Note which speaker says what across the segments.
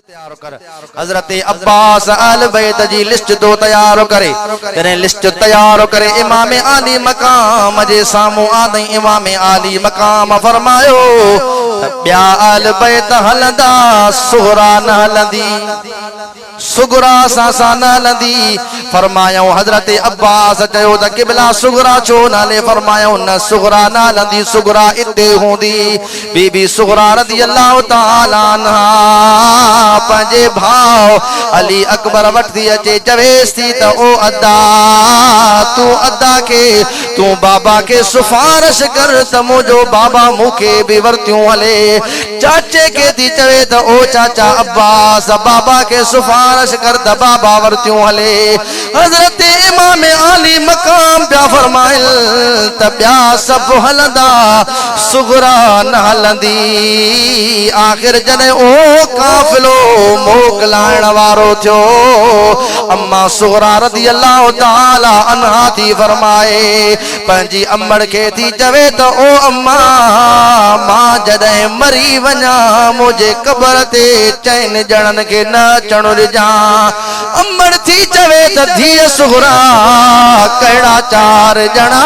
Speaker 1: तैयार कर। हजरत अब्बास अल बैत जी लिस्ट तो तैयार करे, तेरे लिस्ट तैयार करे। इमाम आली मकाम जे सामू आदई इमाम आली मकाम फरमायो ब्या अल बैत हलंदा सुगरा न हलंदी, सुगरा सासा न हलंदी। फरमायो हजरत अब्बास चयो त क़िबला सुगरा छो नाले, फरमायो न सुगरा न हलंदी, सुगरा इते होंदी। बीबी सुगरा रज़ी अल्लाह तआला अन्हा पंहिंजे भाउ अली अकबर वठी अचे, चवेस थी त ओ अदा तू अदा के तू बाबा के सिफारिश कर त मुझो बाबा मुखे भी वरतियूं हले। चाचे के थी चवे त ओ चाचा अब्बास बाबा के सिफारिश कर त बाबा वरतियूं हले। हजरत इमाम आली मकाम पिया फरमाइल त ॿिया सभु हलंदा सुगरा न हलंदी। आखिर जॾहिं ओ काफ़िलो मोकलाइण वारो थियो, अम्मा सुगरा रज़ी अल्लाह तआला अन्हा थी फरमाए पंहिंजी अम्मड़ खे थी चवे त ओ अम्मा मां जॾहिं मरी वञा मुंहिंजे क़बर ते चइनि ॼणनि खे न अचणु ॾिजां। अम्मड़ थी चवे त धीअ सुगरा कहिड़ा चार ॼणा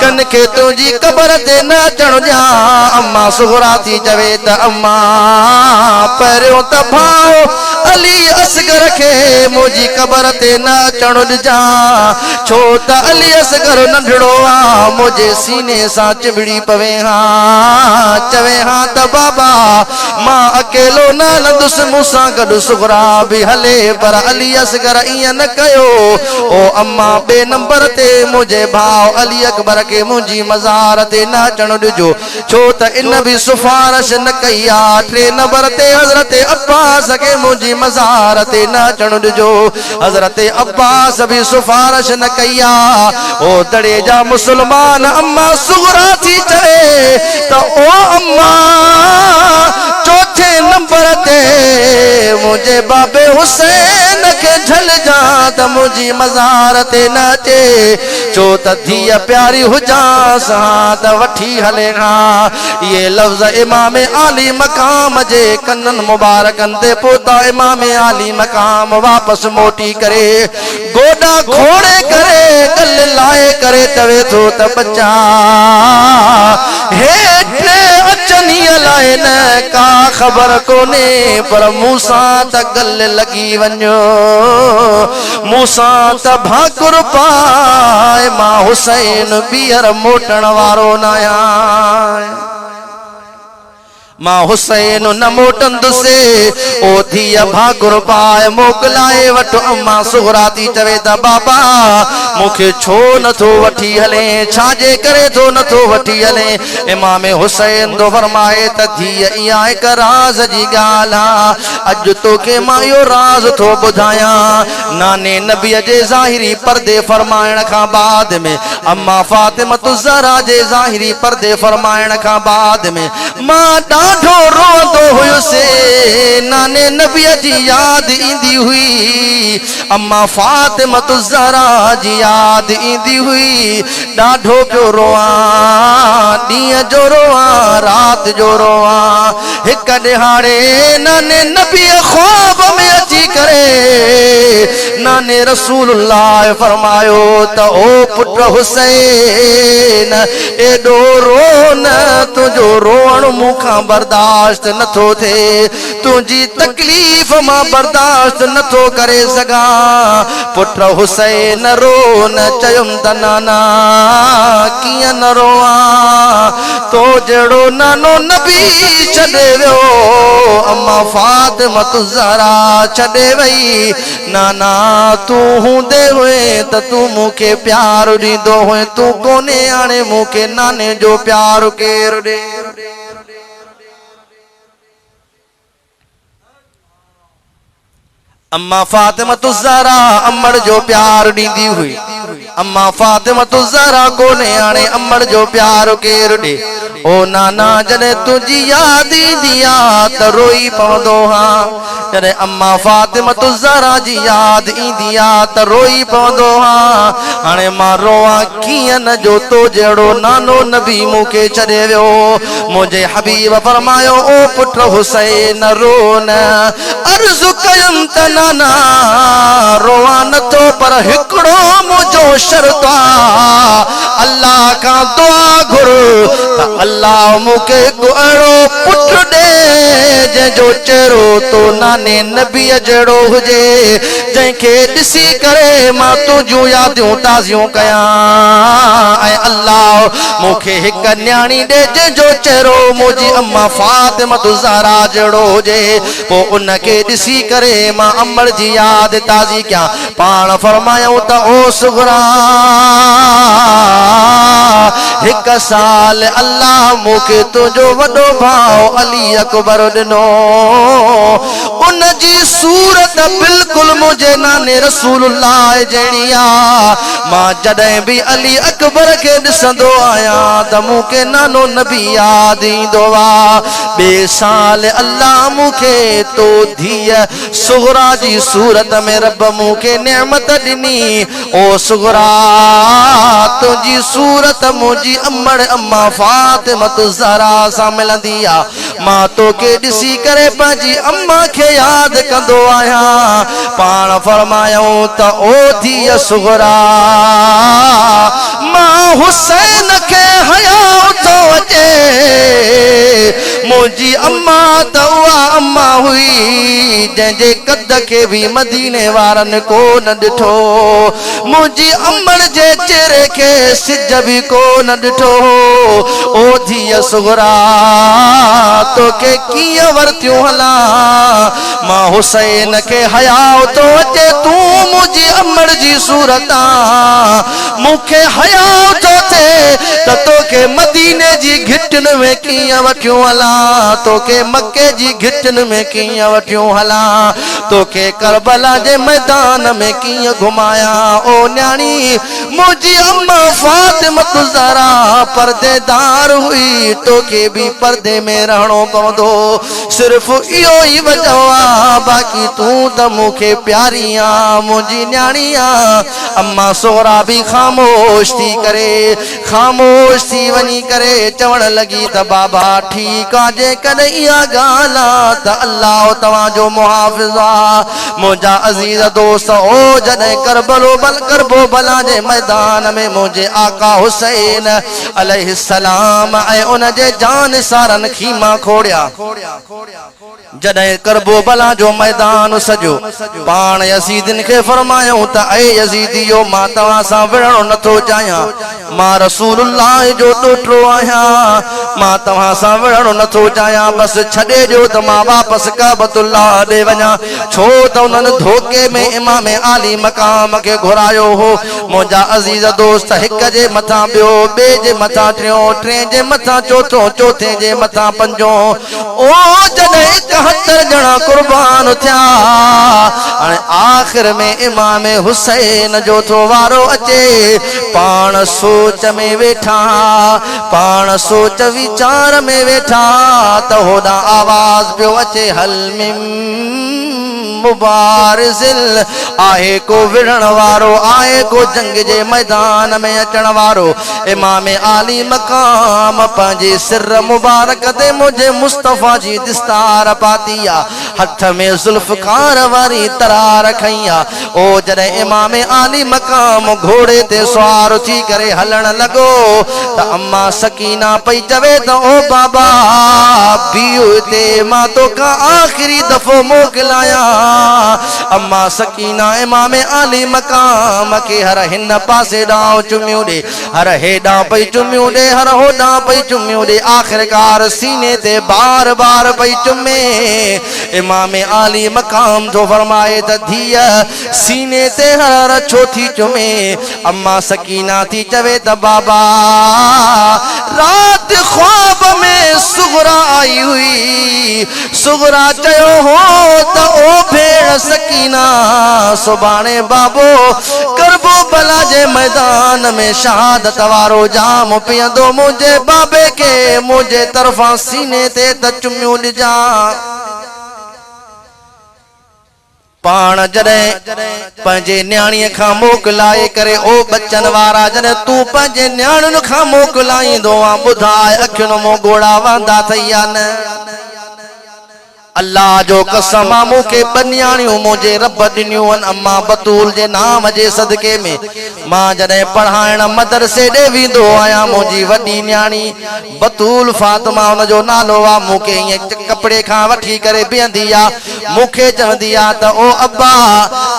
Speaker 1: कन खे तुंहिंजी क़बर ते न अचणु ॾियां। अम्मा सुगरा थी चवे त अम्मा पहिरियों त भाउ अली असगर खे मुंहिंजी क़बर ते न अचणु ॾिजां, छो त अली असगर नंढड़ो आ मुंहिंजे सीने सां चिबड़ी पवे हां। चवे हां त बाबा मां अकेलो न हलंदुसि, मूंसां गॾु सुगरा बि हले, पर अली असगर ईअं न कयो। ओ अम्मा ॿिए नंबर ते मुंहिंजे भाउ अली अकबर खे मुंहिंजी मज़ार ते न अचणु ॾिजो, छो त इन बि सिफारिश न कई आ। टे नंबर ते हज़रत अब्बास खे मुंहिंजी मज़ार ते न अचणु ॾिजो, हज़रत अब्बास बि सिफारिश न कई आ। ओ दड़े जा मुसलमान अम्मा सुगरा थी चवे त ओ अम्मा चौथे नंबर ते मुंहिंजे बाबे हुसैन खे झलजा त मुंहिंजी मज़ार ते न अचे, छो त धीअ प्यारी हुजांस हां त वठी हले हां। ये लफ़्ज़ इमाम आली मकाम जे कननि मुबारकनि ते पहुता। इमाम आली मकाम वापसि मोटी करे गोॾा खोड़े करे गल लाए करे चवे थो त बच्चा हेठि अचनी लाए न का ख़बर कोने, पर मूंसां त गल लॻी वञो, मूंसां त भाकुर पाए मां हुसैन ॿीहर मोटण वारो न आहियां। मां हुसैन न मोटंदुसि, ओ धीअ भाकुर पाए मोकलाए वठो। अम्मा सुगरा थी चवे त बाबा मूंखे छो नथो वठी हले, छाजे करे थो नथो वठी हले। इमाम हुसैन तो फरमाए त धीअ इहा हिकु राज़ जी ॻाल्हि आ, अॼु तोखे मां इहो राज़ थो ॿुधायां। नाने नबीअ जे ज़ाहिरी पर्दे फरमाइण खां बाद में, अम्मा फातिमा ज़हरा जे ज़ाहिरी पर्दे फरमाइण खां बाद में मां ॾाढो रोंदो हुयुसि। नाने नबीअ जी यादि ईंदी हुई, अम्मा फातिमा ज़हरा जी यादि ईंदी हुई। ॾाढो पियो रोआं, ॾींहं जो रोआं, राति जो रोआं। हिकु ॾिहाड़े नाने नबीअ ख्वाब में अची करे नाने रसूलुल्लाह फरमायो त ओ पुट हुसैन एॾो रो न, तुंहिंजो रोअण मूंखां बर्दाश्त नथो थे, तुंहिंजी तकलीफ़ मां बर्दाश्त नथो करे सघां। पुट हुसैन रो न, चयुमि त नाना कीअं न रोआं, तो जहिड़ो नानो नबी छॾे वियो, अम्मा फातिमा ज़हरा छॾे वई। नाना तूं हूंदे हुए त तूं मूंखे प्यार ॾींदो हुए, तूं कोन्हे हाणे मूंखे नाने जो प्यार केरु ॾे। अम्मा फातिमा ज़हरा अम्मड़ जो प्यार ॾींदी हुई। अम्मा फातिमा ज़हरा कोन्हे हाणे अम्मड़ जो प्यार केरु ॾे। ओ नाना जॾहिं तुंहिंजी यादि ईंदी आ त रोई पवंदो हां, जॾहिं अम्मा फातिमत ज़हरा जी याद ईंदी आहे त रोई पवंदो हा। हाणे मां रोवां कीअं न जो तो जहिड़ो नानो नबी मूंखे छॾे वियो। मुंहिंजे हबीब फरमायो ओ पुट हुसैन रो न। अर्ज़ कयमि त नाना रोवां नथो पर हिकिड़ो मुंहिंजो शर्त आहे, अल्लाह खां दुआ घुर त अल्लाह मूंखे हिकु अहिड़ो पुट ॾे जंहिंजो चेहरो तो नाने नबीअ जहिड़ो हुजे, जंहिंखे ॾिसी करे मां तुंहिंजूं यादियूं ताज़ियूं कयां। ऐं अल्लाह मूंखे हिकु न्याणी ॾे जंहिंजो चेहरो मुंहिंजी अम्मा फातिमत ज़हरा जहिड़ो हुजे, पोइ उनखे ॾिसी करे मां अमर जी यादि ताज़ी कयां। पाण फरमायूं त ओ सुगरा हिकु साल अल्लाह मूंखे तुंहिंजो वॾो भाउ अली अकबर ॾिनो, उन जी सूरत बिल्कुलु मुंहिंजे नाने रसूलुल्लाह जहिड़ी आहे। मां जॾहिं बि अली अकबर खे ॾिसंदो आहियां त मूंखे नानो नबी यादि ईंदो आहे। ॿिए साल अल्लाह मूंखे तो धीअ सुगरा जी सूरत में रब मूंखे नेमत ॾिनी। ओ सुगरा तुंहिंजी सूरत मुंहिंजी अमड़ अम्मा फातिमत ज़हरा सां मिलंदी आहे। मां तोखे ॾिसी करे पंहिंजी अम्मा खे यादि कंदो आहियां। पाण फरमायूं त ओ धीअ सुगरा मां हुसैन खे हया थो अचे, मुंहिंजी अम्मा त उहा अम्मा हुई जंहिंजे कद खे बि मदीने वारनि कोन ॾिठो, मुंहिंजी अम्मड़ जे चेहरे खे सिज बि कोन ॾिठो। ओ धीअ सुगरा तोखे कीअं वरतियूं हला, मां हुसैन खे हया थो अचे, तूं मुंहिंजी अम्मड़ जी सूरत मूंखे हया थो थिए त तोखे मदीने जी घिटिन में कीअं वठियूं हला, तोखे मके जी घिटिन में कीअं वठियूं हला, तोखे करबला जे मैदान में कीअं घुमाया। ओ न्याणी मुंहिंजी अम्मा फातिमत ज़हरा पर्देदार हुई, तोखे भी पर्दे में रहणो पवंदो, सिर्फ इहो ई वजह आहे, बाक़ी तूं त मूंखे प्यारी आ मुंहिंजी न्याणी आ। अम्मा सोहरा भी ख़ामोश थी करे ख़ामोश थी वञी करे चवण लगी त बाबा ठीकु आहे, जेकॾहिं इहा ॻाल्हि आहे त अल्लाह तव्हांजो मुहाफ़िज़ आहे। मुंहिंजा अज़ीज़ दोस्त ओ जॾहिं करबो भला जे मैदान में मुंहिंजे आका हुसैन अलैहिस्सलाम ऐं उन जे जान सारन खीमा खोड़िया, जॾहिं करबो भला जो मैदान सॼो पाण यज़ीदिन खे फरमायूं त ऐ यज़ीदियो मां तव्हां सां विढ़णो नथो चाहियां, मां रसूलुल्लाह जो ॾोहिटो आहियां, मां तव्हां सां विढ़णो नथो चाहियां, बस छॾे ॾियो त मां वापसि काबतुल्लाह ॾे वञा, छो त उन्हनि धोखे में इमाम आली मक़ाम खे घुरायो हो। मुंहिंजा अज़ीज़ दोस्त हिक जे मथां ॿियो, ॿिए जे मथां टियों, टे जे मथां चौथों, चौथे जे मथां पंजों, ओ जॾहिं 71 ॼणा कुर्बान थिया, हाणे आख़िर में इमाम हुसैन जो थो वारो अचे। पाण सोच में वेठा, पाण सोच वीचार में वेठा त होॾां आवाज़ पियो अचे, हल मिम मुबारिज़िल, आहे को विढ़ण वारो, आहे को जंग जे मैदान में अचण वारो। इमाम आली मक़ाम पंहिंजे सिर मुबारक ते मुंहिंजे मुस्तफ़ा जी दिस्तार पाती आ, हथ में ज़ुल्फ़कार वारी तरार खई आ। ओ जॾहिं इमाम आली मक़ाम घोड़े ते सवार थी करे हलण लॻो त अम्मा सकीना पई चवे त ओ बाबा बीहो हिते, मां तोखां आख़िरी दफ़ो मोकिलाया। अम्मा सकीना इमाम आली मक़ाम के हर हिन पासे ॾांहुं चुमियूं ॾे, हर हेॾां पई चुमियूं ॾे, हर होॾां पई चुमियूं ॾे, आख़िरकार सीने ते बार बार पई चुमे। इमाम आली मक़ाम जो फरमाए त धीअ सीने ते हर छो थी चुमे। अम्मा सकीना थी चवे त बाबा रात ख्वाब में सुगरा आई हुई, सुगरा चयो हो त ओ भेण सकीना सुभाणे बाबो करबो भला जे मैदान में शहादत वारो जाम पीअंदो, मुंहिंजे बाबे के मुंहिंजे तरफ़ां सीने ते त चुमियूं ॾिजां। पाण जॾहिं पंहिंजे न्याणीअ खां मोकिलाए करे ओ बचन वारा जॾहिं तूं पंहिंजे न्याणियुनि खां मोकिलाईंदो आ ॿुधाए अखियुनि मां ॻोढ़ा वांदा थई या न अल्लाह जो कसम आ मूंखे बनियाणियूं मुझे रब दिनियूं अम्मा बतूल जे नाम जे सदके में मां जॾहिं पढ़ाइण मदरसे ॾे वेंदो आहियां मुंहिंजी वॾी न्याणी बतूल फातिमा उन जो नालो आ मूंखे ईअं कपिड़े खां वठी करे बीहंदी आ मूंखे चवंदी आ त ओ अब्बा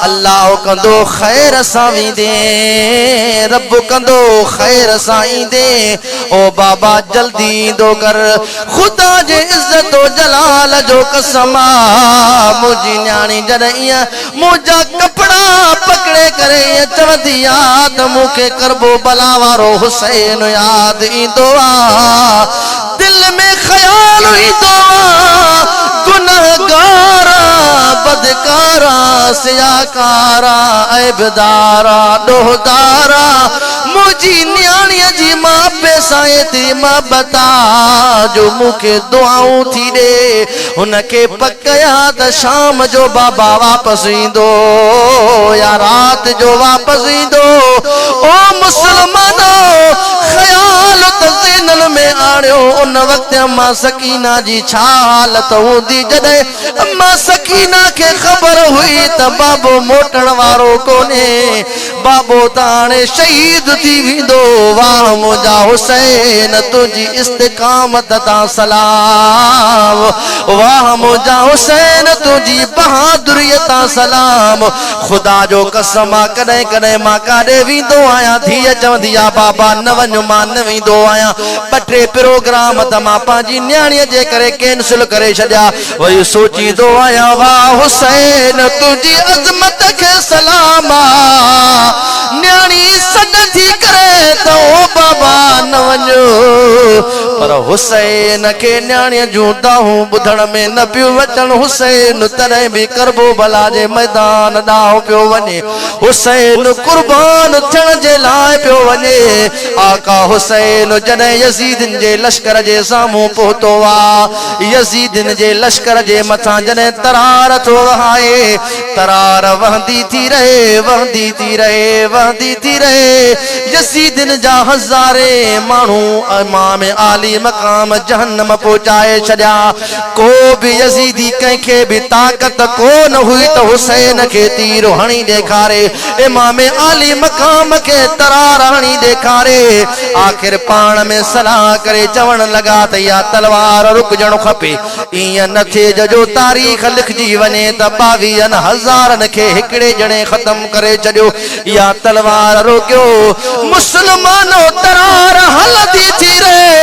Speaker 1: अल्लाह कंदो ख़ैर सां वेंदे रब कंदो ख़ैर सां ईंदे ओ बाबा जल्दी ईंदो कर ख़ुदा जे इज़्ज़त जलाल जो समा मुझी न्याणी जॾहिं मुझा कपड़ा पकड़े करे चवंदी आ त मूंखे करबो भला वारो हुसैन याद ईंदो आ दिल में ख्याल ईंदो आ गुनहगारा बदकारा सियाकारा ऐबदारा ॾोहदारा मुझी न्याणीअ जी मां पेसाए थी मां बता जो मूंखे दुआऊं थी ॾे उनखे पकया त शाम जो बाबा वापसि ईंदो या रात जो वापसि ईंदो ओ मुसलमानो ख्याल त ज़हन में आणियो उन वक्त अम्मा सकीना जी छा हालत हूंदी जॾहिं अम्मा सकीना खे ख़बर हुई त बाबो मोटण वारो कोन्हे बाबो त हाणे शहीद थी वेंदो वाह मुंहिंजा हुसैन तुंहिंजी इस्तिकामत तां सलाम वाह मुंहिंजा हुसैन तुंहिंजी बहादुरीअ तां सलाम ख़ुदा जो कसम आ कॾहिं कॾहिं मां काॾे वेंदो आहियां धीअ चवंदी आ बाबा न वञ मां न वेंदो आहियां ॿ टे प्रोग्राम त मां पंहिंजी न्याणीअ जे करे कैंसिल करे छॾिया वरी सोचींदो आहियां वाह हुसैन तुंहिंजी अज़मत खे सलाम न्याणी सॾ थी करे त ओ बाबा न वञो पर हुसैन खे न्याणीअ जूं दाहूं ॿुधण में न पियो अचण हुसैन तॾहिं बि करबो भला जे मैदान ॾांहुं पियो वञे हुसैन कुर्बान थियण जे लाइ पियो वञे आका हुसैन जॾहिं यज़ीदन जे लश्कर जे साम्हूं पहुतो आ यज़ीदन जे लश्कर जे मथां जॾहिं तरार थो वहाए तरार वहंदी थी रहे वहंदी थी रहे वहंदी थी रहे यज़ीदन जा हज़ारे माण्हू इमाम आली मकाम जहन्नम पहुचाए छॾिया को बि यज़ीदी कंहिंखे बि ताक़त कोन हुई त हुसैन खे तीर हणी ॾेखारे इमाम आली मकाम खे तरार हणी ॾेखारे आख़िर पाण में सलाह करे चवण लॻा त इहा तलवार रुकजणो खपे ईअं न थिए जो तारीख़ लिखजी वञे त 22,000 खे हिकिड़े ॼणे ख़त्म करे छॾियो इहा तलवार रोकियो मुसलमानो तरार हलंदी थी रहे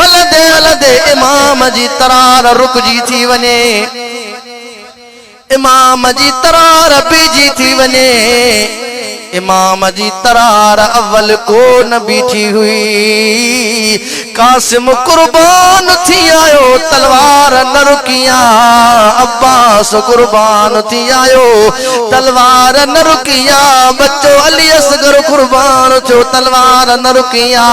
Speaker 1: हलंदे हलंदे इमाम जी तरार रुकजी थी वञे इमाम जी तरार बीजी थी वञे इमाम जी तरार अव्वल को न बीठी हुई कासिम कुर्बान थी आयो तलवार न रुकिया अब्बास कुर्बान थी आयो तलवार न रुकिया बच्चो अली असगर कुर्बान थियो तलवार न रुकिया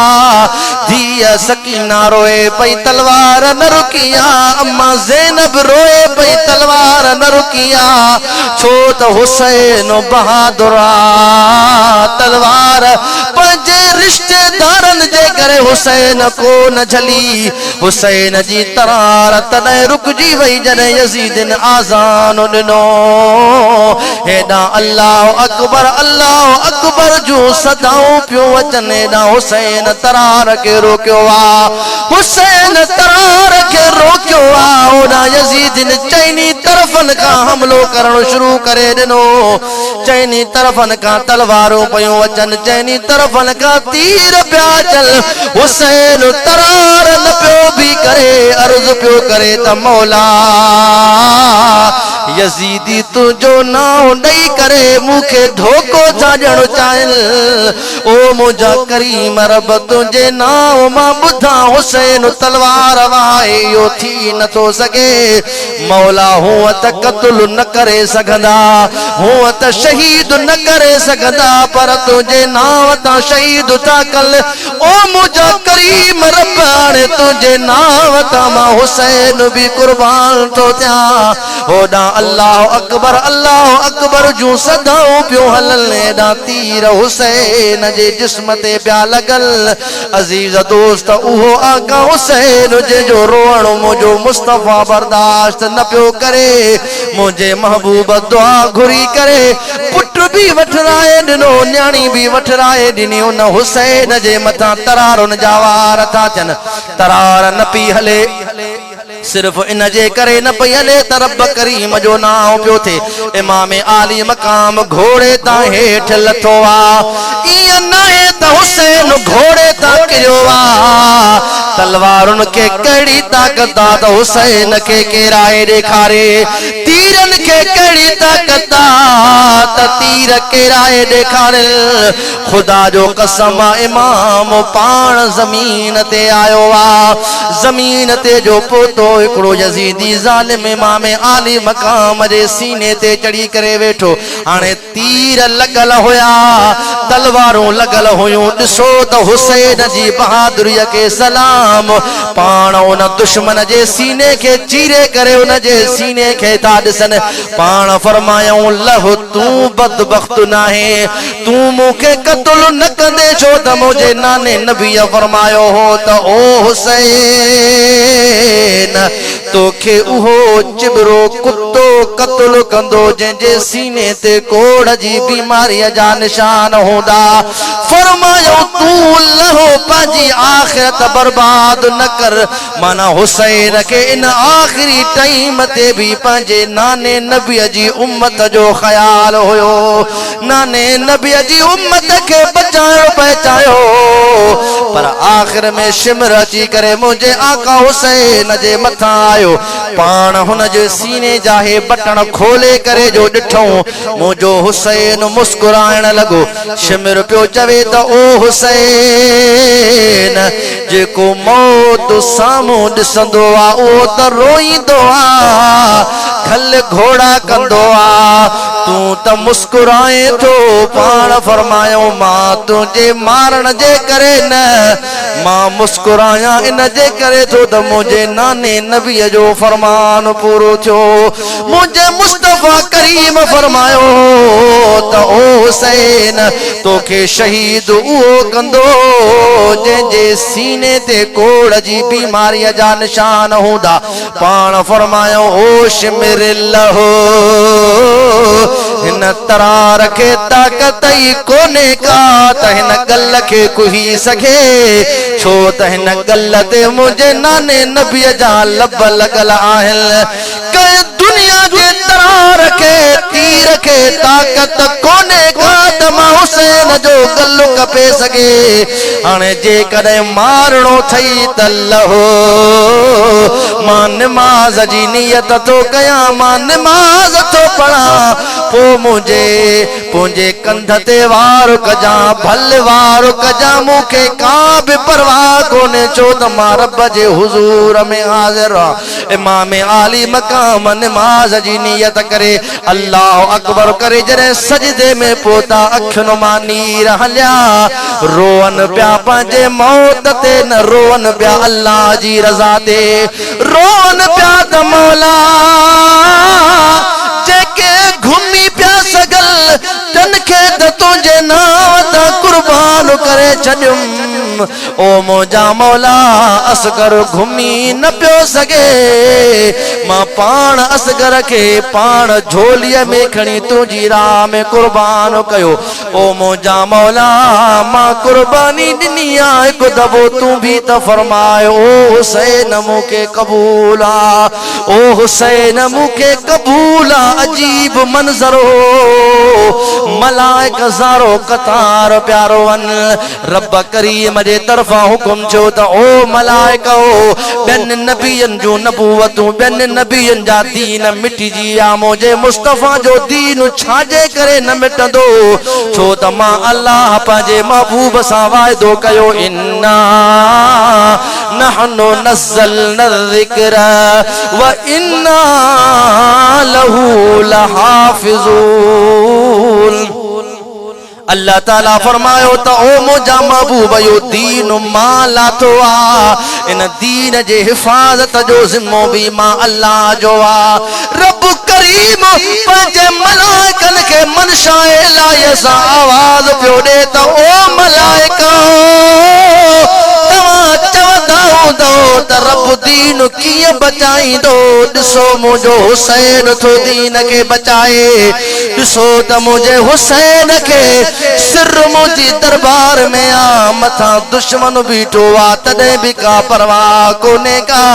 Speaker 1: धीअ सकीना रोए पई तलवार न रुकिया अम्मा ज़ैनब रोए पई तलवार न रुकिया छो त हुसैन बहादुर तलवार पंहिंजे रिश्तेदारनि जे करे हुसैन को न झली हुसैन जी तरार तॾहिं रुकजी वई जॾहिं यज़ीदन आज़ान ॾिनो हेॾां अल्लाह अकबर जूं सदाऊं पियो अचनि हेॾां हुसैन तरार खे रोकियो आहे हुसैन तरार खे रोकियो आहे होॾां यज़ीदन चइनी तरफ़नि खां हमलो करणु शुरू करे ॾिनो चइनी तरफ़नि खां तलवारूं पयूं अचनि चइनी तरफ़नि खां तीर पिया अचनि हुसैन तरार न पियो बि करे अर्ज़ पियो करे त मौला यज़ीदी तुंहिंजो नाम ॾेई करे मूंखे धोखो था ॾियणु चाहिनि ओ मुंहिंजा करीम रब तुंहिंजे नाम मां ॿुधां हुसैन तलवार वाहे इहो थी नथो सघे मौला हूअं त क़त्ल न करे सघंदा हूअं त शहीद न करे सघंदा पर तुंहिंजे नाम तां शहीद था कल ओ मुंहिंजा करीम रब हाणे तुंहिंजे नाम तां मां हुसैन बि कुर्बान थो थियां होॾां अल्लाह अकबर जूं सदाऊं पियो हलनि एॾा तीर हुसैन जे जिस्म ते पिया लगल। अजीज दोस्त उहो आका हुसैन जो रोअण मुंहिंजो मुस्तफ़ा बर्दाश्त न पियो करे। मुझे महबूब दुआ घुरी करे पुट भी वठराए दिनो न्याणी भी वठराए दिनी। उन हुसैन जे मथा तरारुन जा वार था चन, तरार न पी हले सिर्फ इन जे करे न पई हले त रब करीम जो नाम पियो थे। इमाम आली मकाम घोड़े ता हेठ लथो आ, ईअं नाहे त हुसैन घोड़े ता किरियो आ। तलवारुन के कड़ी ताकत आ त हुसैन के केराए ॾेखारे, तीरन के कड़ी ताकत आ त तीर केराए ॾेखारे। खुदा जो कसम इमाम पाण ज़मीन ते आयो आ, ज़मीन ते जो पोतो हिकिड़ो यज़ीदी ज़ालिम इमाम आली मकाम जे सीने ते चढ़ी करे वेठो। हाणे तीर लगल हुया, तलवारूं लगल हुयूं। ॾिसो त हुसैन जी बहादुरीअ खे सलाम, पाण उन दुश्मन जे सीने खे चीरे करे उन जे सीने खे था ॾिसनि। पाण फरमायूं लह तूं बदबख्त नाहे, तूं मूंखे क़त्ल न कंदे छो त मुंहिंजे नाने नबीअ फरमायो हो त ओ हुसैन तोखे उहो चिबरो कुत्तो क़त्ल कंदो जंहिंजे सीने ते कोढ़ जी बीमारीअ जा निशान हूंदा। फरमायो तूं लहो पंहिंजी आख़िरत बर्बाद न कर। माना हुसैन खे इन आख़िरी टाइम ते भी पंहिंजे नाने नबीअ जी उम्मत जो ख्याल हुयो। नाने नबीअ जी उम्मत खे बचायो पहचायो, पर आखिर में शिमर अची करे मुझे आका हुसैन जे मथा आयो। पाण हुन जे सीने जा हे बटन खोले करे जो ॾिठऊं, मुझो हुसैन मुस्कुराइण लगो। शिमर पियो चवे त ओ हुसैन जेको मौत साम्हूं ॾिसंदो आ उहो त रोईंदो आ, खल घोड़ा कंदो आ, तूं त मुस्कुराए थो। पाण फरमायो मां तुझे मारण जे करे न, मां मुस्कुराया इन जे करे थो त मुझे नाने नबीअ जो फरमान पूरो थियो। मुझे मुस्तफा करीम फरमायो त ओ हुसैन तोखे शहीद उहो कंदो जंहिंजे सीने ते कोढ़ जी बीमारीअ जा निशान हूंदा। पाण फरमायो ओ शिमिर लहो, हिन तरार खे ताकत ई कोने का त हिन गल खे कुही सघे, छो त हिन गल ते मुझे नाने नबीअ जा लब लगल आहिनि। कंहिं दुनिया जे तरार खे तीर खे ताकत कोने का त मां हुसैन जो गल कपे सघे। हाणे जेकॾहिं मारणो थई त लहो, मां निमाज़ जी नियत थो कयां, मां निमाज़ थो पढ़ां, पोइ मुंहिंजे कंध ते वार कजां, भल वार कजां, मूंखे का बि परवाह कोन्हे छो त मां रब जे हुज़ूर में हाज़िर आहियां। इमाम आली मकाम निमाज़ जी नियत करे अल्लाह अकबर करे जॾहिं सजदे में पहुता, अखियुनि मां नीर हलिया, रोअन पिया पंहिंजे मौत ते, न रोअन पिया अल्लाह जी रज़ा ते, रोअन पिया त मौला जेके घुमी पिया सगल तन खे त तुंहिंजे नाम तां कुर्बान करे छॾियुमि। ओ मुंहिंजा मौला असगर घुमी न पियो सघे, मां पाण असगर खे पाण झोलीअ में खणी तुंहिंजी राह में कुर्बान कयो। ओ मुंहिंजा मौला मां कुर्बानी ॾिनी आहे, हिकु दफ़ो तूं बि त फरमायो ओ हुसैन मूंखे क़बूल आ, ओ हुसैन मूंखे क़बूल आ। अजीब मंज़र हो, मलाइक ज़ारो कतार प्यारो वन, रब करीम जे तरफ़ां हुकुम थियो त ओ मलाइक हो ॿियनि नबियनि जूं नबूवतूं, ॿियनि नबियनि जा दीन मिटिजी विया, मुंहिंजे मुस्तफ़ा जो दीन छाजे करे न मिटंदो, छो त मां अल्लाह पंहिंजे महबूब सां वाइदो कयो, इन्ना नहनु नज़्ज़लना ज़िक्र व इन्ना लहू लहाफ़िज़ून। अल्लाह ताला फरमायो त ओ मुंहिंजा महबूब यो दीन मां लाथो आ इन दीन जे हिफ़ाज़त जो ज़िम्मो भी मां अल्लाह जो आ। रब करीम पंहिंजे मलाइकनि खे मनशाए इलाही सां आवाज़ पियो ॾे त ओ मलाइका तव्हां चवंदा हूंदो त रब दीन कीअं बचाईंदो। ॾिसो मुंहिंजो हुसैन थो दीन खे बचाए। ॾिसो त मुंहिंजे हुसैन खे सिर मुंहिंजी दरबार में आ मथां दुश्मन बीठो आ तॾहिं बि का परवाह कोन्हे का।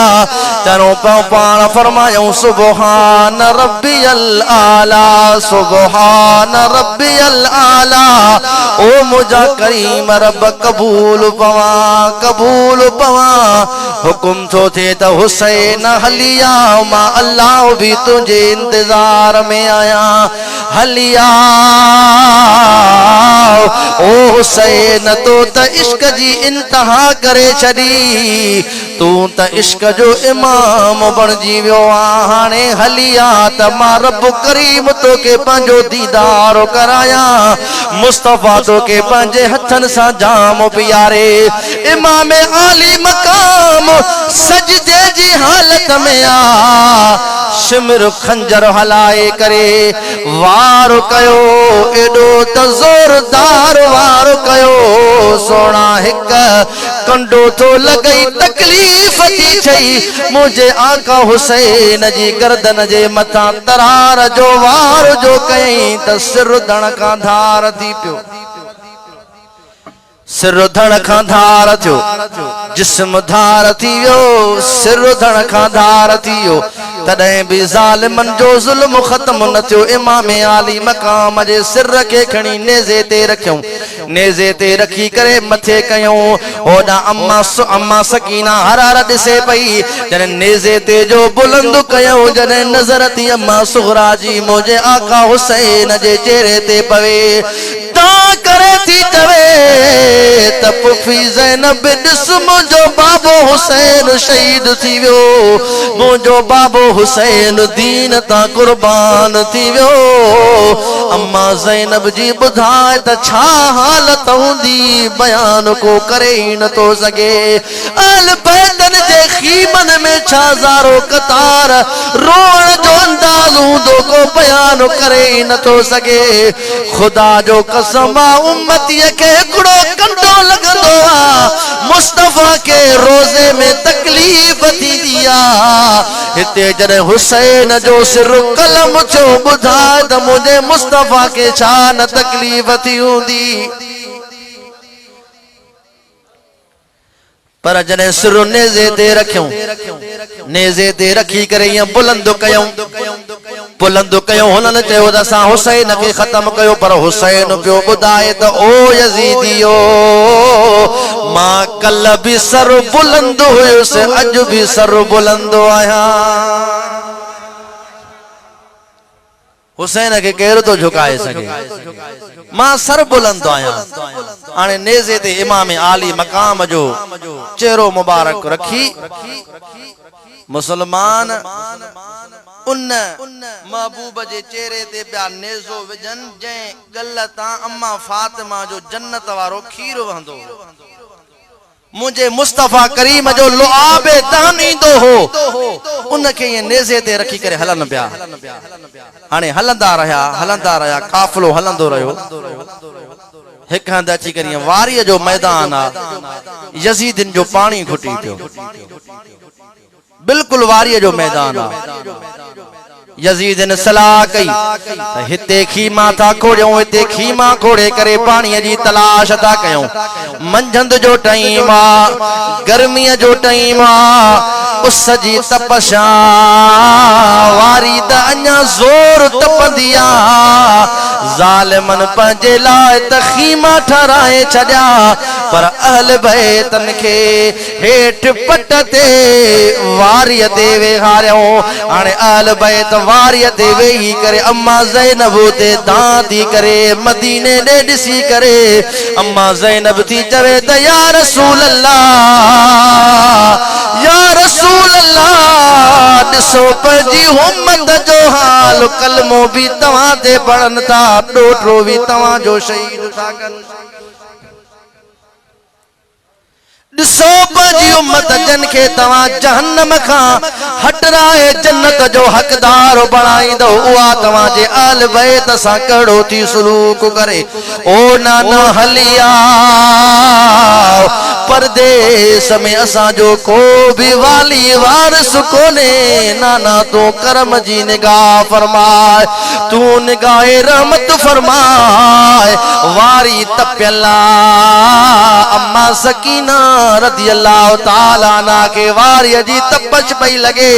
Speaker 1: चरो पियो पाण फरमायूं सुबहान रब्बियल आला सुबहान रब्बियल आला। ओ मुंहिंजा करीम रब कबूल पवा हुकुम थो थिए त हुसैन हलिया मां अल्लाह भी तुंहिंजे इंतजार में आया। हलिया ओ हुसैन तो त इश्क जी इंतहा करे छड़ी तू त इश्क जो इमाम बणजी वियो आ। हाणे हलिया त मां रब करीम तोखे पंहिंजो दीदार कराया। मुस्तफा तोखे पंहिंजे हथनि सां जाम पियारे। इमाम आली मकाम सजदे जी हालत में आ। शिमर खंजर हलाए करे वार कयो एडो त जोरदार वार कयो। सोना हिक कंडो तो लगई तकलीफ थी छई मुझे आका हुसैन जी गर्दन जे मथा तरार जो वार जो कई त सिर धण का धार थी पियो। सिर धण का धार थियो जिस्म धार थी वियो सिर धण का धार थी वियो। तॾहिं बि ज़ालिमन जो ज़ुल्म ख़त्म न थियो। इमाम आली मकाम जे सिर के खणी नेज़े ते रखियो। नेज़े ते रखी करे मथे कयूं। होॾां अम्मा सकीना हरार ॾिसे पई जॾहिं नेज़े ते जो बुलंद कयूं। जॾहिं नज़र थी अम्मा सुगरा जी मुंहिंजे आका हुसैन जे चेहरे ते पवे ता करे थी चवे त पुफी ज़ैनब ॾिस मुंहिंजो बाबो हुसैन शहीद थी वियो। मुंहिंजो बाबो हुसैन दीन तां कुर्बान थी वियो। अम्मा ज़ैनब जी ॿुधाए त छा हालत हूंदी बयान को करे ही न थो सघे। अहल बैतन जे खीमन में छा ज़ारो कतार रोअण जो अंदाज़ हूंदो को बयान करे ही न थो सघे। खुदा जो कसम आ उम्मतीअ खे हिकिड़ो कंडो लॻंदो आ। मुस्तफा के रोज़े में तकलीफ़ थींदी आ। हिते जॾहिं हुसैन जो सिर कलम थियो ॿुधाए त मुंहिंजे मुस्तफा के छा न तकलीफ़ थी हूंदी। पर जॾहिं सिर नेज़े ते रखियूं नेज़े ते रखी करे ईअं बुलंद कयूं हुननि चयो त असां हुसैन खे ख़त्म कयो। पर हुसैन पियो ॿुधाए त ओ यज़ीदियो मां कल भी सर बुलंद हुयुसि अॼु भी सर बुलंद आहियां। हुसैन के केर तो झुकाए सके मां सर बुलंद आहियां। हाणे नेज़े ते इमाम आली मकाम जो चेहरो मुबारक रखी मुसलमान उन महबूब जे चेहरे ते पिया नेज़ो विझन जंहिं गल तां अम्मा फातिमा जो जन्नत वारो खीर वहंदो। मुझे मुस्तफा करीम जो लुआबे दानींदो हो उनके ये नेज़े ते रखी करे हलन पिया। हाणे हलंदा रहा काफ़िलो हलंदो रहियो। हिक हंध अची करे वारीअ जो मैदान आ। यज़ीदिन जो पानी घुटी पियो। बिल्कुल वारीअ जो मैदान आ। यज़ीदिन सलाह कई त हिते खीमा था खोड़ियूं हिते खीमा खोड़े करे पाणीअ जी तलाश था कयूं। मंझंदि जो टाइम आ गर्मीअ जो टाइम आ उस जी तपशा वारी त अञा ज़ोर तपंदी आ। ज़ालिमन पंहिंजे लाइ त खीमा ठहिराए छॾिया पर अहल बैतन खे हेठि पट ते वारीअ ते वेहारियऊं। हाणे अहल बैत वारीअ ते वेही करे अम्मा ज़ैनब ते दां थी करे मदीने ॾे ॾिसी करे अम्मा ज़ैनब थी चवे त या रसूल अल्लाह दिसो पंहिंजी उम्मत जो हाल कलमो भी तव्हां ते पढ़न था ॾोठो भी तव्हां जो शहीद था कनि दिसो पंहिंजी उम्मत जन खे तव्हां जहन्नम खां हटराए जन्नत जो हक़दार बणाईंदो उहा तव्हां जे आल बैत सां कहिड़ो थी सलूक करे ओ नाना हलिया परदेस में असांजो को भी वाली वारिस कोने नाना तू करम जी निगाह फरमाए तू निगाह रहमत फरमाए वारी तपियला अम्मा सकीना रज़ी अल्लाह ताला अन्हा के वारी जी तपश पई लगे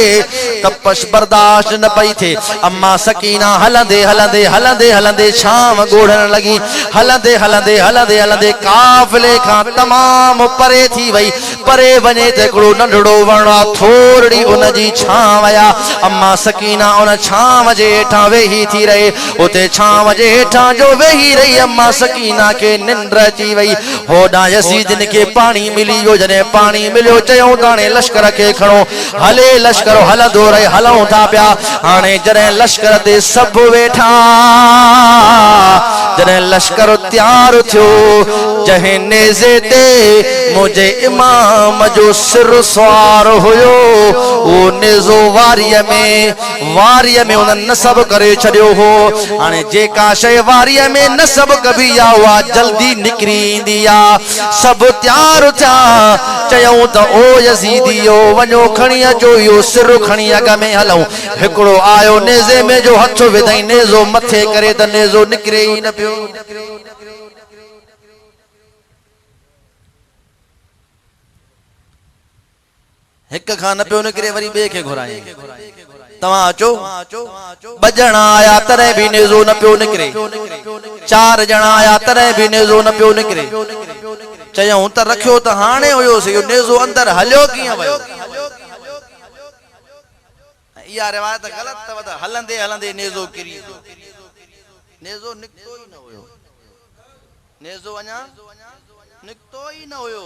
Speaker 1: तपश बर्दाश्त न पई थे अम्मा सकीना हलंदे हलंदे हलंदे हलंदे शाम गोड़न लगी हलंदे हलंदे हलंदे हलंदे काफिले खां तमाम परे थी वई परे वने ते हिकिड़ो नंढड़ो वण आहे थोरड़ी उन जी छांव आया अम्मा सकीना उन छांव जे हेठां वेही थी रहे उते छांव जे हेठां जो वेही रही अम्मा सकीना के निंड अची वई होॾां यज़ीद के पानी मिली वियो जॾहिं पानी मिलियो चयूं ताणे लश्कर खे खणो हले लश्कर हलंदो रहे हलूं था पिया हाणे जॾहिं लश्कर ते सभु वेठा जॾहिं लश्कर तैयार थियो जंहिं नेज़े ते मुंहिंजे इमाम जो सिर सुवार हुयो उहो नेज़ो वारीअ में उन्हनि नसब करे छॾियो हो हाणे जेका शइ वारीअ में नसब कबी आहे उहा जल्दी निकिरी ईंदी आहे सभु तैयार थिया चयूं त ओ यज़ीदियो वञो खणी अचो इहो सिर खणी अॻ में हलूं हिकिड़ो आयो नेज़े में जो हथ विधई नेज़ो मथे करे त नेज़ो निकिरे ई न पियो हिक खां न पियो निकिरे वरी ॿिए खे घुराए तव्हां अचो ॿ ॼणा आया तॾहिं बि नेज़ो न पियो निकिरे 4 ॼणा आया तॾहिं बि नेज़ो न पियो निकिरे चयूं त रखियो त हाणे हुयोसीं इहो नेज़ो अंदर हलियो कीअं वियो इहा रिवायत ग़लत अथव त हलंदे हलंदे नेज़ो किरी नेज़ो निकितो ई न हुयो नेज़ो अञा निकितो ई न हुयो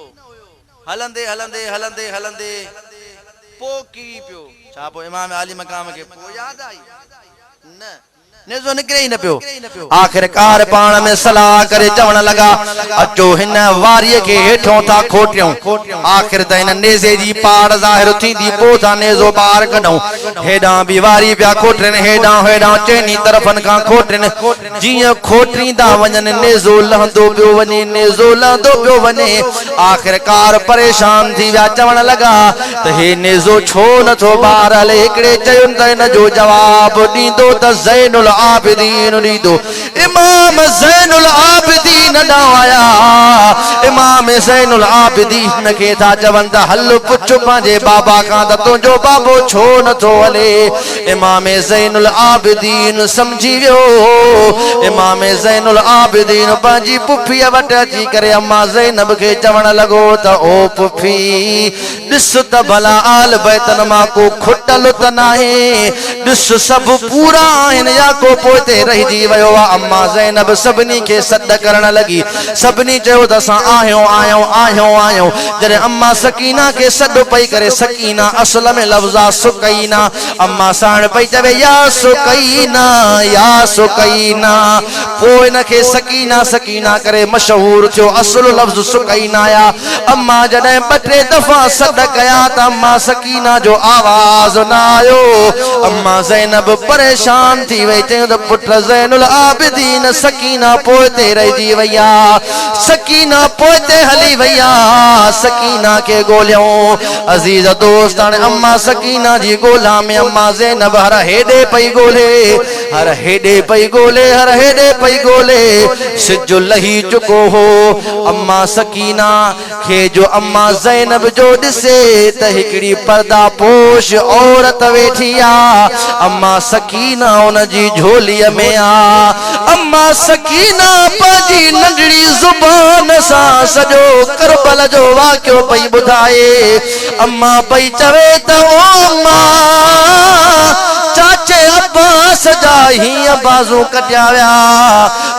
Speaker 1: हलंदे हलंदे हलंदे हलंदे पोइ किरी पियो छा पोइ इमाम आली मकाम खे पोइ यादि आई न नेज़ो निकिरे ई न पियो आखिरकार पाण में सलाह करे चवण लगा अचो हिन वारीअ खे हेठों था खोटियूं आखिर त हिन नेज़े जी पाड़ ज़ाहिर थींदी पोइ था नेज़ो ॿाहिरि कढूं हेॾां बि वारी पिया खोटनि हेॾां हेॾां चइनी तरफ़नि खां खोटनि जीअं खोटींदा वञनि नेज़ो लहंदो पियो वञे नेज़ो लहंदो पियो वञे आखिरकार परेशान थी विया चवण लगा त हे नेज़ो छो नथो ॿाहिरि हले हिकिड़े चयुनि त हिन जो जवाबु ॾींदो त ज़ैनुल आबिदीन ॾींदो इमाम ज़ैनुल आबिदीन ॾांहुं आया इमाम ज़ैनुल आबिदीन खे था चवनि त हल पुछ पंहिंजे बाबा खां त तुंहिंजो बाबो छो नथो हले इमाम ज़ैनुल आबिदीन सम्झी वियो इमाम ज़ैनुल आबिदीन पंहिंजी पुफीअ वटि अची करे अम्मा ज़ैनब खे चवण लॻो त ओ पुफी ॾिस त भला आल बैतन मां को खुटल त नाहे ॾिस सभु पूरा आहिनि या को पोइते रहिजी वियो आहे अम्मा ज़ैनब सभिनी खे सॾ करण लॻी सभिनी चयो त असां आहियूं जॾहिं अम्मा सकीना खे सॾ पई करे सकीना असल में लफ़्ज़ आहे सुकैना अम्मा साण पई चवे या सुकैना पोइ हिनखे सकीना सकीना करे मशहूर थियो असुल लफ़्ज़ सुकैना आया अम्मा जॾहिं 2-3 दफ़ा सॾ कया त अम्मा सकीना जो आवाज़ न आयो अम्मा ज़ैनब परेशान थी वई चयो त पुट ज़ैनुल आबिदीन सकीना पोइते रहिजी वई आहे सकीना पोइते हली वई आहे सकीना खे ॻोल्हियूं अज़ीज़ दोस्त हाणे अम्मा सकीना जी ॻोल्हा में अम्मा ज़ैनब हर हेॾे पई ॻोल्हे सिज लही चुको हो अम्मा सकीना खे जो अम्मा ज़ैनब जो ॾिसे त हिकिड़ी पर्दा पोश औरत वेठी आहे अम्मा सकीना उन जी झोलीअ में आ अम्मा सकीना पंहिंजी नंढड़ी ज़ुबान सां सॼो करबल जो वाक़ियो पई ॿुधाए अम्मा पई चवे त ओ अम्मा चाचे अब्बास जा हीअं बाज़ू कटिया विया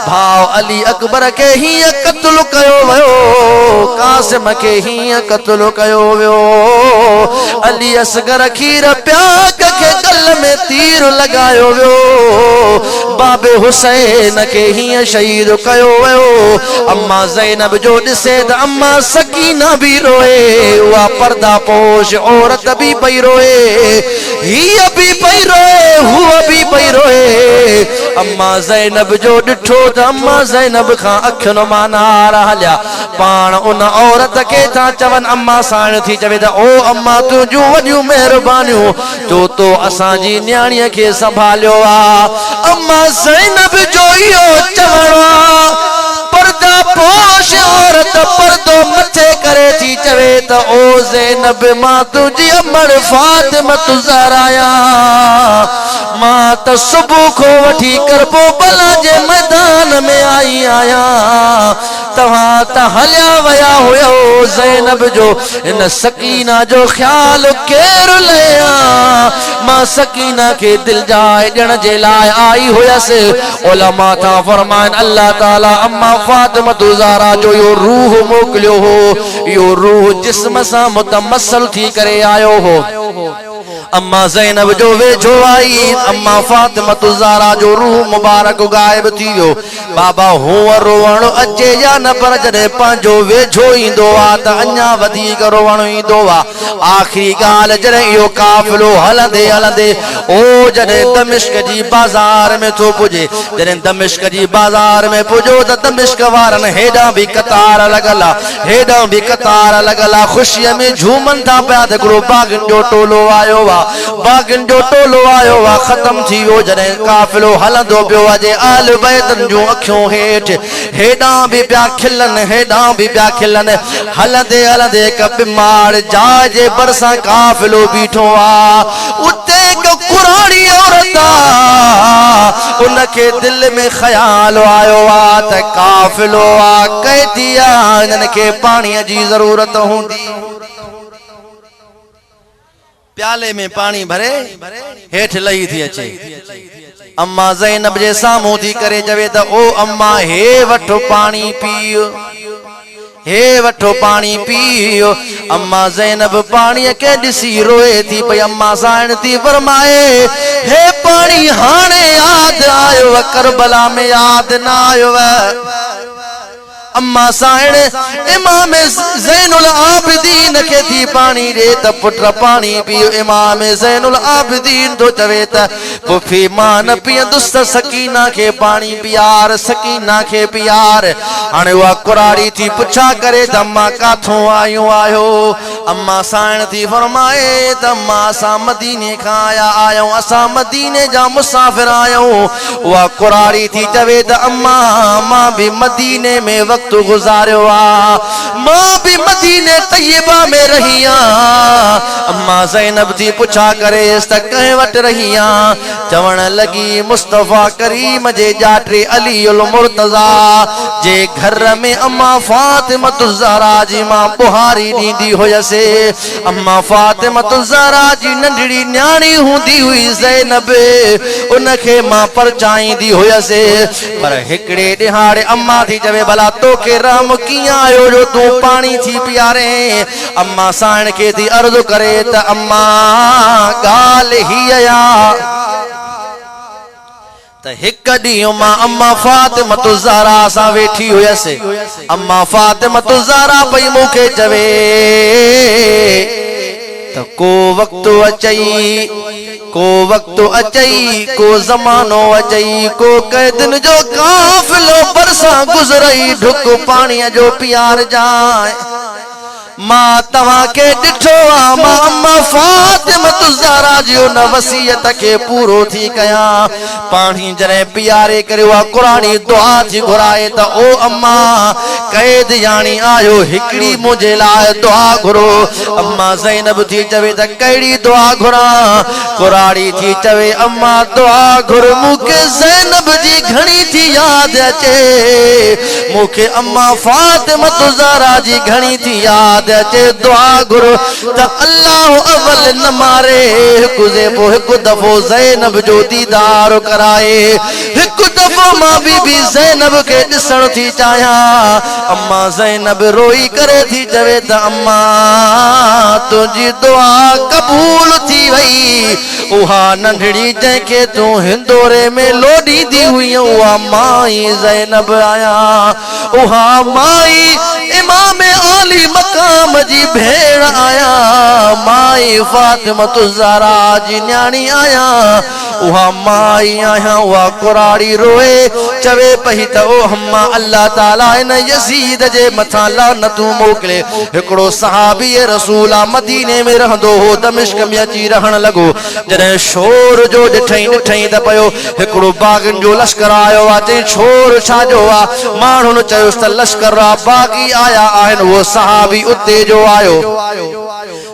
Speaker 1: भाउ अली अकबर के हीअं क़त्ल कयो वियो कासिम के हीअं क़त्ल कयो वियो अली असगर खीर प्याग के गल में तीर लगायो वियो बाबे हुसैन के हीअं शहीद कयो वियो अम्मा ज़ैनब जो ॾिसे त अम्मा सकीना भी रोए उहा पर्दा पोश औरत भी पई रोए हीअ भी पई रोए हूअ भी पई रोए अम्मा ज़ैनब जो ॾिठो त अम्मा ज़ैनब खां अखियुनि मां नार हलिया पाण उन औरत के था चवन अम्मा साण थी चवे त ओ अम्मा तुंहिंजूं वॾियूं महिरबानियूं तो असांजी न्याणीअ खे संभालियो आ अम्मा ज़ैनब जो इहो चवणो आ पर्दा पोश औरत पर्दो मथे करे थी चवे त ओ ज़ैनब मां तुंहिंजी अमड़ फातिमत ज़हरा मां त सुबुह खो वठी करबला जे मैदान में आई आहियां तव्हां त हलिया विया हुयो ज़ैनब जो इन सकीना जो ख्याल केरु लया मां सकीना के दिल जाए ॾियण जे लाइ आई हुयसि उलमा था फरमाइन अल्लाह ताला अम्मा फातिमत ज़हरा जो यो रूह मोकिलियो हो यो रूह जिस्म सां मुतमसल थी करे आयो हो अम्मा ज़ैनब जो वेझो आई अम्मा फातिमत ज़हरा जो रूह मुबारक गायब थी वियो बाबा हुअ रोवण अचे या न पर जॾहिं पंहिंजो वेझो ईंदो आहे त अञा वधीक रोवण ईंदो आहे आख़िरी ॻाल्हि जॾहिं इहो काफ़िलो हलंदे हलंदे ओ जॾहिं दमिश्क जी बाज़ार में थो पुॼे जॾहिं दमिश्क जी बाज़ार में पुॼो त दमिश्क वारनि हेॾां बि कतार लॻल आहे हेॾां बि कतार लॻल आहे ख़ुशीअ में झूमनि था पिया त हिकिड़ो बाग़नि जो टोलो आयो आहे बाग़नि जो टोलो आयो आहे ख़त्म थी वियो जॾहिं काफ़िलो हलंदो पियो अॼु आल बैतनि जूं अखियूं हेठि हेॾां बि पिया खिलनि हेॾां बि पिया खिलनि हलंदे हलंदे हिकु बीमार जाइ जे भरिसां काफ़िलो बीठो आहे उते हिकु कुराड़ी औरत आहे उनखे दिलि में ख़्याल आयो आहे त काफ़िलो आहे कैदी आहे हिननि खे पाणीअ जी ज़रूरत हूंदी प्याले में पानी भरे हेठ लही थी अचे अम्मा ज़ैनब जे सामूं थी करे चवे त ओ अम्मा हे वठो पानी पियो हे वठो पानी पियो अम्मा ज़ैनब पानी के ॾिसी रोए थी पई अम्मा साण थी फरमाए हे पानी हाणे याद आयो करबला में याद ना आयो अम्मा साइण इमाम ज़ैनुल आबिदीन के थी पानी दे त पुत्र पानी पियो इमाम ज़ैनुल आबिदीन तो चवे त पुफी मां न पियंदुस सकीना के पानी पियार सकीना के पियार हाणे उहा कुराड़ी थी पुछा करे त अम्मा काथों आयो आयो अम्मा साइण थी फरमाए त अम्मा असां मदीने खां आया आहियूं असां मदीने जा मुसाफ़िर आहियूं उहा कुराड़ी थी चवे त अम्मा मां भी मदीने में वक्त गुजारियो आ मां भी मदीने तैयबा में रही अम्मा ज़ैनब थी पुछा करे त कंहिं वटि रही चवण लगी मुस्तफ़ा करीम जे जाटे अली उल मुर्तज़ा जे घर में अम्मा फातिमत ज़हरा जी मां बुहारी ॾींदी हुयसि अम्मा फातिमत ज़हरा जी नंढड़ी न्याणी हूंदी हुई ज़ैनब उनखे मां परचाईंदी हुयसि पर हिकिड़े ॾिहाड़े अम्मा थी चवे भला तो के राम कियां आयो जो तू पानी थी पियारे अम्मा साण के थी अर्ज़ करे त अम्मा ॻाल्हि हीअ त हिकु ॾींहुं मां अम्मा फातिमत ज़हरा सां वेठी हुयसि अम्मा फातिमत ज़हरा पई मूंखे चवे त को वक्त अचई को ज़मानो अचई को कैदिन जो काफ़िलो बरसां गुज़रई ढुक पाणीअ जो पियार जाए मां तव्हां के ॾिठो आ मां अम्मा फातिमत ज़हरा जी उन वसीयत के पूरो थी कयां पाणी जॾहिं पियारे करे उहा कुरानी दुआ थी घुराए त ओ अम्मा कैद यानी आयो हिकिड़ी मुंहिंजे लाइ दुआ घुरो अम्मा ज़ैनब थी चवे त कहिड़ी दुआ घुरां कुराड़ी थी चवे अम्मा दुआ घुर मूंखे ज़ैनब जी घणी थी याद अचे मुखे अम्मा फातिमा ज़हरा जी घणी थी याद अचे दुआ गुरु त अल्लाह अवल न मारे हिकु दफ़ो ज़ैनब जो दीदार कराए हिकु दफ़ो मां बीबी ज़ैनब के ॾिसण थी चाहियां अम्मा ज़ैनब रोई करे थी चवे त अम्मा तुझी दुआ कबूल थी वई उहा नंढड़ी जंहिंखे तू हिंदोरे में लोडी दी हुई उहा माई ज़ैनब आया उहा माई इमाम आली मकाम जी भेण आया माई फातिमा ज़हरा जी न्याणी आया उहा माई आया उहा कुराड़ी रोए चवे पई त ओ अम्मा अल्लाह ताला इन यज़ीद जे मथा लानतू मोकले हिकड़ो सहाबी रसूल मदीने में रहंदो हो दमिश्क में अची रहण लगो जने शोर जो ॾिठई त पयो हिकड़ो बागन जो लश्कर आयो आ चई शोर छाजो आ माण्हुनि चयोसि त लश्कर आ बागी आया आहिनि वो सहाबी उते जो आयो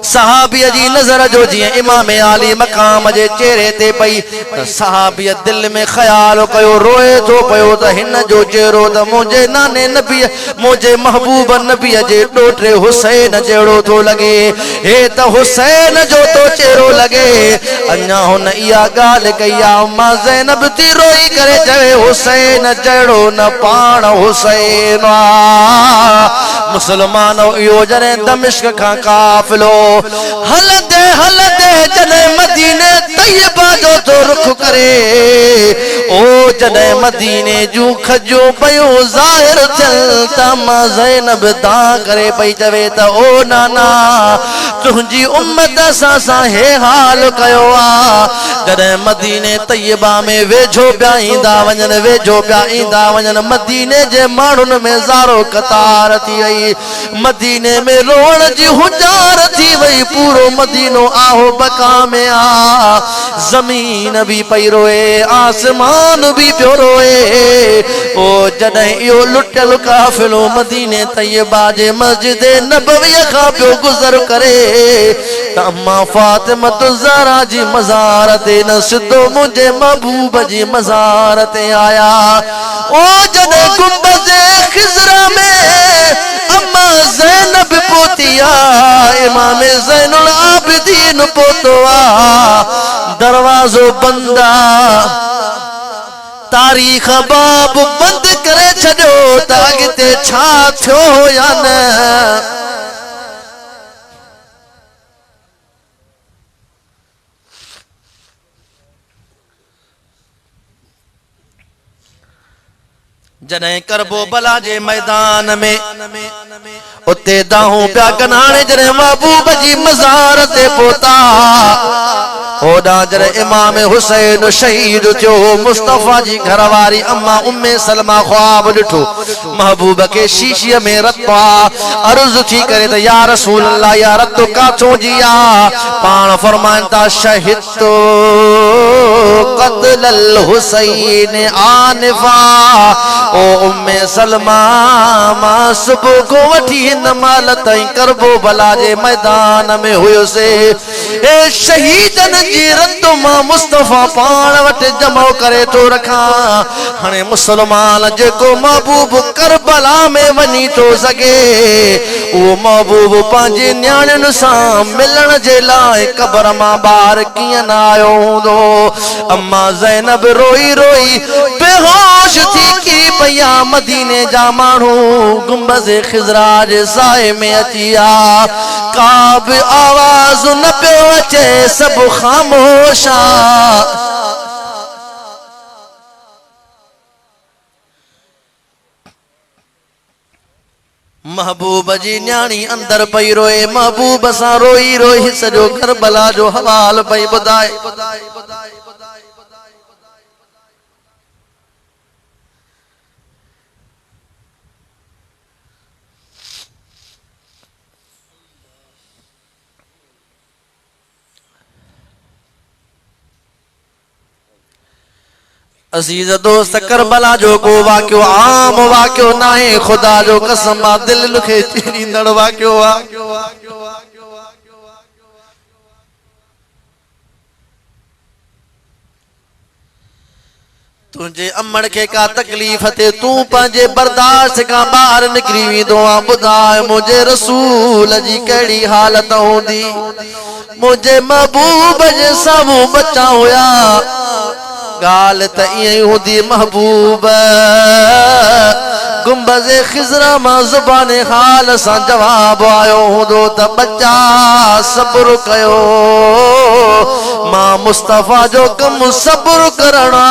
Speaker 1: सहाबी जी नजर जो जी इमाम आली मकाम जे चेहरे ते पई सहाबी दिल में ख्याल कयो रोए तो पयो त हिन जो चेहरो त मुझे नाने नबी मुझे महबूब नबी जे डोटरे हुसैन जेड़ो तो लगे हे त हुसैन जो तो चेहरो लगे अन्या हुन इया गाल कया अम्मा ज़ैनब थी रोई करे चवे हुसैन जड़ो न पाण हुसैन मुसलमान इहो जने दमिश्क का काफिलो हलदे हलदे जने मदीने तैयबा जो तो रुख करे ओ जने मदीने जू खजो पयो ज़ाहिर थियल त मां ज़ैनब दा करे पई चवे त ओ नाना तुंहिंजी उम्मत सां हे हाल कयो आ जने मदीने तैयबा में वेझो पिया ईंदा वञन मदीने जे माण्हुनि में ज़ारो कतार थी वई मदीने में रोण जी हुजार थी वई पूरो मदीनो आहो बका में आ जमीन भी पई रोए आसमान भी पियो रोए ओ जॾहिं इहो लुटियल काफ़िलो मदीने तैयबा जे मस्जिद नबवी खां पियो गुज़र करे त अम्मा फातिमा ज़हरा जी मज़ार ते न सिधो मुंहिंजे महबूब जी मज़ार ते आया ओ जॾहिं गुंबद ख़िज़रा में अम्मा ज़ैनब पोतिया इमाम ज़ैनुल आबिदीन पोतवा दरवाजो बंदा तारीख़ बाब बंद करे छॾियो त अॻिते छा थियो या न जॾहिं करबो बला जे मैदान में उते दाहूं पिया कनाणे जॾहिं महबूब जी मज़ार ते पहुता होॾां जॾहिं इमाम हुसैन शहीद थियो मुस्तफ़ा जी घरवारी अम्मा उम्मे सलमा ख्वाब ॾिठो महबूब के शीशीअ में रत आ अर्ज़ थी करे त या रसूल अल्लाह या रत काथों जी आ पाण फरमाइनि था शहीदो क़त्ल हुसैन आनिफा ओ उम्मे सलमा मां सुबुह को वठी हिन माल ताईं करबो बला जे मैदान में हुयोसे ए शहीदन जी रत मां मुस्तफ़ा पाण वटि जमो करे तो रखा हाणे मुसलमान जेको महबूब करबला में वञी तो सके वो महबूब पंहिंजे न्याणियुनि सां मिलण जे लाइ क़ब्र मां ॿाहिरि कीअं न आयो हूंदो अम्मा ज़ैनब रोई रोई बेहोश थी की पया मदीने जा माण्हू गुंबद ख़िज़रा जे साए में अची आ का बि आवाज़ न पियो अचे सभु ख़ामोश आ महबूब जी न्याणी अंदर पई रोए महबूब सां रोई रोई सॼो करबला जो हवाल पई ॿुधाए अजीज दोस्त करबला जो को वाक्यो आम वाक्यो नाहे खुदा जो कसम दिल खे चीरींदड़ वाक्यो आ तुझे अमन के का तकलीफ थे तू पंहिंजे बर्दाश्त का बाहर निकरी वेंदो आ। ॿुधाए मुझे रसूल जी कहिड़ी हालत हूंदी। मुझे महबूब जे साम्हूं बचा हुया गाल त ईअं ई हूंदी। महबूब गुंबज़े खिज़रा मां ज़ुबाने हाल सां जवाब आयो हूंदो त बच्चा सब्र कयो। मां मुस्तफ़ा जो कम सब्र करणा।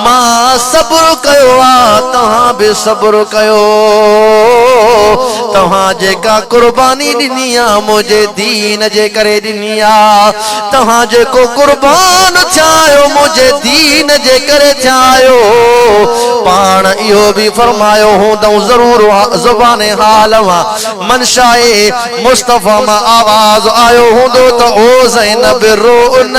Speaker 1: मां सब्र कयो आ तव्हां बि सब्र कयो। तव्हां जेका कुर्बानी ॾिनी आ मुझे दीन जे करे ॾिनी आ। तव्हां जेको कुर्बान थियायो मुझे दीन जे करे थियायो। पाण इहो भी फरमायो हूंदो जरूर ज़ुबाने हाल मां मनशाए मुस्तफ़ा मां आवाज आयो हूंदो त ओ ज़ैनब रो न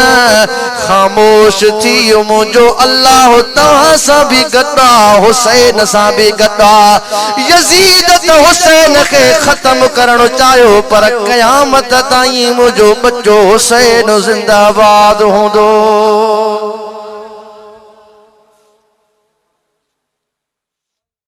Speaker 1: खामोश थी मुझो अल्लाह तव्हां सां भी गॾा हुसैन सां भी गॾा। यज़ीद त हुसैन खे ख़त्म करण चाहियो पर क़यामत ताईं मुझो बच्चो हुसैन जिंदाबाद हूंदो।